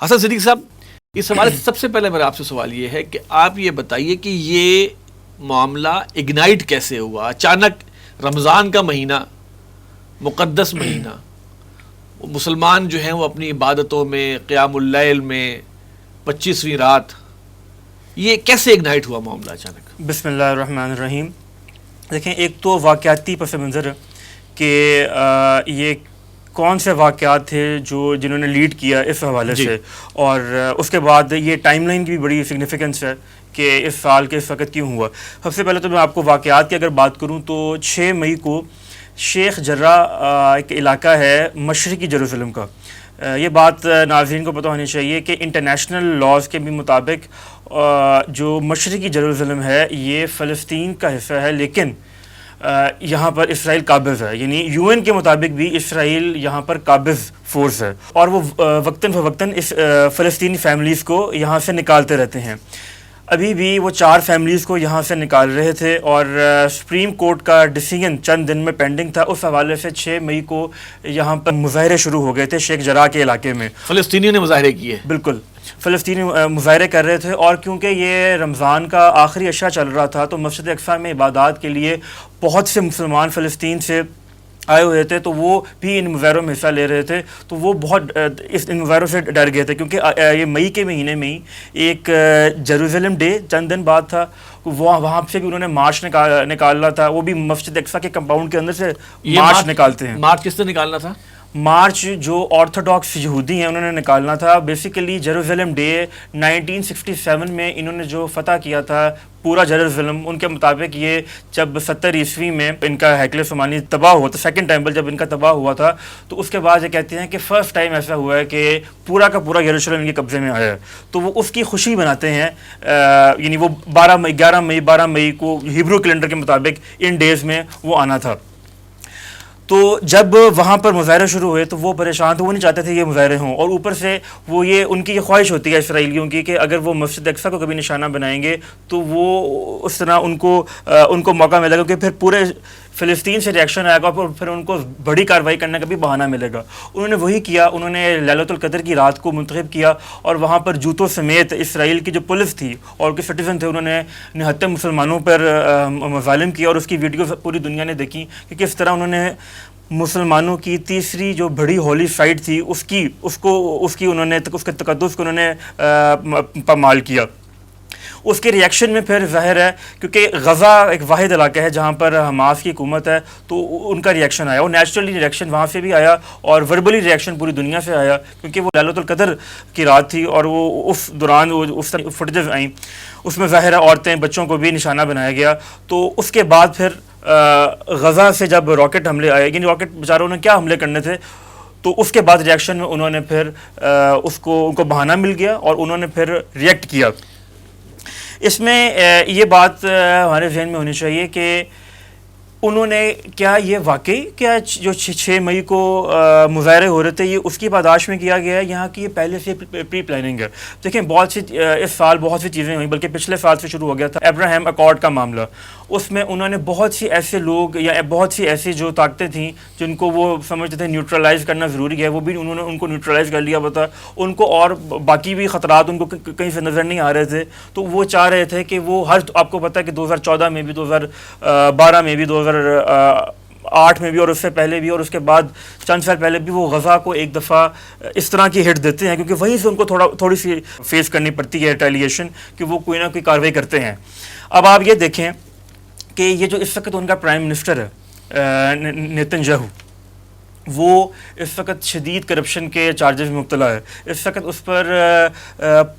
حسن صدیق صاحب، اس حوالے سے سب سے پہلے میرا آپ سے سوال یہ ہے کہ آپ یہ بتائیے کہ یہ معاملہ اگنائٹ کیسے ہوا؟ اچانک رمضان کا مہینہ، مقدس مہینہ، مسلمان جو ہیں وہ اپنی عبادتوں میں، قیام اللیل میں، 25ویں رات، یہ کیسے اگنائٹ ہوا معاملہ اچانک؟ بسم اللہ الرحمن الرحیم. دیکھیں، ایک تو واقعاتی پس منظر کہ یہ کون سے واقعات تھے جنہوں نے لیڈ کیا اس حوالے سے، اور اس کے بعد یہ ٹائم لائن کی بھی بڑی سگنیفیکنس ہے کہ اس سال کے اس وقت کیوں ہوا. سب سے پہلے تو میں آپ کو واقعات کی اگر بات کروں تو 6 مئی کو شیخ جرہ ایک علاقہ ہے مشرقی یروشلم کا. یہ بات ناظرین کو پتہ ہونی چاہیے کہ انٹرنیشنل لاز کے بھی مطابق جو مشرقی یروشلم ہے یہ فلسطین کا حصہ ہے، لیکن یہاں پر اسرائیل قابض ہے. یعنی یو این کے مطابق بھی اسرائیل یہاں پر قابض فورس ہے، اور وہ وقتاً فوقتاً اس فلسطینی فیملیز کو یہاں سے نکالتے رہتے ہیں. ابھی بھی وہ 4 فیملیز کو یہاں سے نکال رہے تھے، اور سپریم کورٹ کا ڈیسیژن چند دن میں پینڈنگ تھا. اس حوالے سے 6 مئی کو یہاں پر مظاہرے شروع ہو گئے تھے شیخ جرہ کے علاقے میں. فلسطینیوں نے مظاہرے کیے؟ بالکل، فلسطینی مظاہرے کر رہے تھے، اور کیونکہ یہ رمضان کا آخری عشاء چل رہا تھا تو مسجد اقصیٰ میں عبادات کے لیے بہت سے مسلمان فلسطین سے آئے ہوئے تھے، تو وہ بھی ان مظاہروں میں حصہ لے رہے تھے. تو وہ بہت ان مظاہروں سے ڈر گئے تھے، کیونکہ یہ مئی کے مہینے میں ہی ایک جیروزلم ڈے چند دن بعد تھا. وہاں سے بھی انہوں نے مارچ نکالا تھا، وہ بھی مسجد اقصیٰ کے کمپاؤنڈ کے اندر سے مارچ نکالتے ہیں. مارچ کس نے نکالنا تھا؟ مارچ جو آرتھوڈاکس یہودی ہیں انہوں نے نکالنا تھا. بیسیکلی جیروزلم ڈے 1967 میں انہوں نے جو فتح کیا تھا پورا جیروزلم، ان کے مطابق یہ جب 70 عیسوی میں ان کا ہیکل سلیمانی تباہ ہوا تھا، سیکنڈ ٹیمپل جب ان کا تباہ ہوا تھا، تو اس کے بعد یہ کہتے ہیں کہ فرسٹ ٹائم ایسا ہوا ہے کہ پورا کا پورا یروشلم ان کے قبضے میں آیا ہے. تو وہ اس کی خوشی مناتے ہیں. یعنی وہ 11 مئی کو ہیبرو کیلنڈر کے مطابق ان ڈیز میں وہ آنا تھا. تو جب وہاں پر مظاہرے شروع ہوئے تو وہ پریشان تھے، وہ نہیں چاہتے تھے یہ مظاہرے ہوں، اور اوپر سے وہ ان کی یہ خواہش ہوتی ہے اسرائیلیوں کی کہ اگر وہ مسجد اقصیٰ کو کبھی نشانہ بنائیں گے تو وہ اس طرح ان کو موقع ملے گا کہ پھر پورے فلسطین سے ریئیکشن آئے گا، اور پھر ان کو بڑی کارروائی کرنے کا بھی بہانہ ملے گا. انہوں نے وہی کیا، انہوں نے لیلۃ القدر کی رات کو منتخب کیا، اور وہاں پر جوتوں سمیت اسرائیل کی جو پولیس تھی اور کے سٹیزن تھے، انہوں نے نہتے مسلمانوں پر مظالم کیا. اور اس کی ویڈیو پوری دنیا نے دیکھی کہ کس طرح انہوں نے مسلمانوں کی تیسری جو بڑی ہولی سائٹ تھی اس کے تقدس کو انہوں نے پامال کیا. اس کے ریئیکشن میں پھر ظاہر ہے، کیونکہ غزہ ایک واحد علاقہ ہے جہاں پر حماس کی حکومت ہے، تو ان کا ریئیکشن آیا، اور نیچرلی ریئیکشن وہاں سے بھی آیا، اور وربلی ریئیکشن پوری دنیا سے آیا، کیونکہ وہ لیلۃ القدر کی رات تھی، اور وہ اس دوران اس طرح فوٹیجز آئیں، اس میں ظاہر ہے عورتیں بچوں کو بھی نشانہ بنایا گیا. تو اس کے بعد پھر غزہ سے جب راکٹ حملے آئے، یعنی راکٹ بیچاروں نے کیا حملے کرنے تھے، تو اس کے بعد ریئیکشن میں انہوں نے پھر ان کو بہانہ مل گیا اور انہوں نے پھر ریئیکٹ کیا. اس میں یہ بات ہمارے ذہن میں ہونی چاہیے کہ انہوں نے کیا یہ واقعی کیا جو 6 مئی کو مظاہرے ہو رہے تھے یہ اس کی پاداش میں کیا گیا ہے، یہاں کی یہ پہلے سے پری پلاننگ ہے. دیکھیں، اس سال بہت سی چیزیں ہوئیں، بلکہ پچھلے سال سے شروع ہو گیا تھا ابراہیم اکارڈ کا معاملہ. اس میں انہوں نے بہت سی ایسے لوگ یا بہت سی ایسی جو طاقتیں تھیں جن کو وہ سمجھتے تھے نیوٹرلائز کرنا ضروری ہے، وہ بھی انہوں نے ان کو نیوٹرلائز کر لیا ہوتا. ان کو اور باقی بھی خطرات ان کو کہیں سے نظر نہیں آ رہے تھے، تو وہ چاہ رہے تھے کہ وہ آپ کو پتہ ہے کہ 2014 میں بھی، 2012 میں بھی، 2008 میں بھی، اور اس سے پہلے بھی، اور اس کے بعد چند سال پہلے بھی وہ غزہ کو ایک دفعہ اس طرح کی ہٹ دیتے ہیں، کیونکہ وہیں سے ان کو تھوڑی سی فیس کرنی پڑتی ہے ریٹیلیشن، کہ وہ کوئی نہ کوئی کارروائی کرتے ہیں. اب آپ یہ دیکھیں کہ یہ جو اس وقت ان کا پرائم منسٹر ہے نیتن یاہو، وہ اس وقت شدید کرپشن کے چارجز میں مبتلا ہے. اس وقت اس پر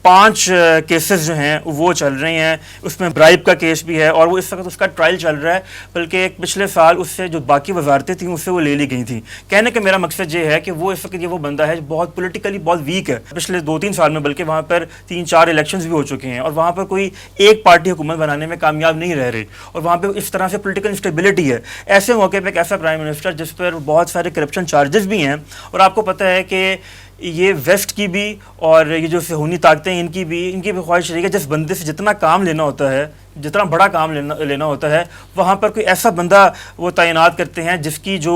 5 کیسز جو ہیں وہ چل رہے ہیں، اس میں برائب کا کیس بھی ہے، اور وہ اس وقت اس کا ٹرائل چل رہا ہے. بلکہ ایک پچھلے سال اس سے جو باقی وزارتیں تھیں اس سے وہ لے لی گئی تھیں. کہنے کا میرا مقصد یہ ہے کہ وہ اس وقت وہ بندہ ہے بہت پولیٹیکلی بہت ویک ہے. پچھلے 2-3 سال میں بلکہ وہاں پر 3-4 الیکشنز بھی ہو چکے ہیں، اور وہاں پر کوئی ایک پارٹی حکومت بنانے میں کامیاب نہیں رہ رہی، اور وہاں پہ اس طرح سے پولیٹیکل انسٹیبلٹی ہے. ایسے موقع پہ ایک ایسا پرائم منسٹر جس پر بہت سارے کرپشن چارجز بھی ہیں، اور آپ کو پتہ ہے کہ یہ ویسٹ کی بھی اور یہ جو صہیونی طاقتیں ان کی بھی خواہش رہی ہے کہ جس بندے سے جتنا کام لینا ہوتا ہے جتنا بڑا کام لینا ہوتا ہے وہاں پر کوئی ایسا بندہ وہ تعینات کرتے ہیں جس کی جو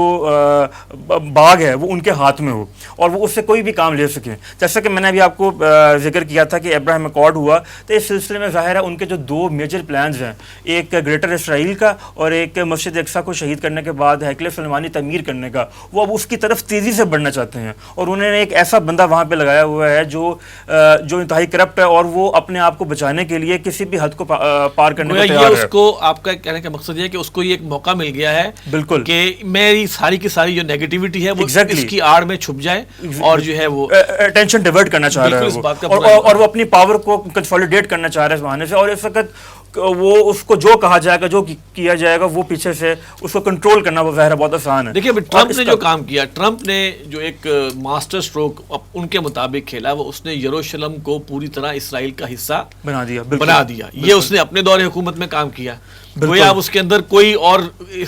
باغ ہے وہ ان کے ہاتھ میں ہو اور وہ اس سے کوئی بھی کام لے سکیں. جیسا کہ میں نے ابھی آپ کو ذکر کیا تھا کہ ابراہیم اکارڈ ہوا, تو اس سلسلے میں ظاہر ہے ان کے جو 2 میجر پلانز ہیں, ایک گریٹر اسرائیل کا اور ایک مسجد اقصیٰ کو شہید کرنے کے بعد ہیکل سلیمانی تعمیر کرنے کا, وہ اب اس کی طرف تیزی سے بڑھنا چاہتے ہیں. اور انہوں نے ایک ایسا بندہ وہاں پہ لگایا ہوا ہے جو انتہائی کرپٹ ہے اور وہ اپنے آپ کو بچانے کے لیے کسی بھی حد کو پار کرنے کو تیار ہے. اس کو آپ کا کہنے کا مقصد یہ ہے کہ اس کو یہ ایک موقع مل گیا ہے بالکل کہ میری ساری کی ساری جو نیگیٹیوٹی ہے وہ اس کی آڑ میں چھپ جائے اور جو ہے وہ اٹینشن ڈیورٹ کرنا چاہ رہا ہے اور وہ اپنی پاور کو کنسولیڈیٹ کرنا چاہ رہا ہے اس بہانے سے. اور اس وقت وہ اس کو جو کہا جائے گا, جو کیا جائے گا, وہ پیچھے سے اس کو کنٹرول کرنا وہ ظاہر بہت آسان ہے. دیکھیے ٹرمپ نے جو کام کیا, ٹرمپ نے جو ایک ماسٹر سٹروک ان کے مطابق کھیلا, وہ اس نے یروشلم کو پوری طرح اسرائیل کا حصہ بنا دیا. یہ اس نے اپنے دور حکومت میں کام کیا. گویا اب اس کے اندر کوئی اور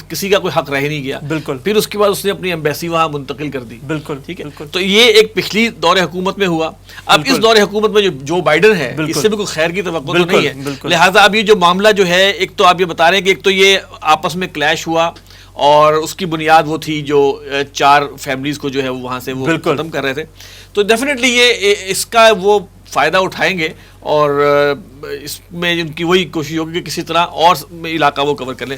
کسی کا کوئی حق رہ نہیں گیا. بالکل. پھر اس کے بعد اس نے اپنی ایمبیسی وہاں منتقل کر دی. بالکل ٹھیک ہے. تو یہ ایک پچھلی دور حکومت میں ہوا. اب اس دور حکومت میں جو بائیڈن ہے اس سے بھی کوئی خیر کی توقع تو نہیں ہے. لہٰذا اب یہ جو معاملہ جو ہے, ایک تو آپ یہ بتا رہے ہیں کہ ایک تو یہ آپس میں کلیش ہوا اور اس کی بنیاد وہ تھی جو 4 فیملیز کو جو ہے وہاں سے وہ ختم کر رہے تھے. تو ڈیفینیٹلی یہ اس کا وہ فائدہ اٹھائیں گے اور اس میں ان کی وہی کوشش ہوگی کہ کسی طرح اور علاقہ وہ کور کر لیں.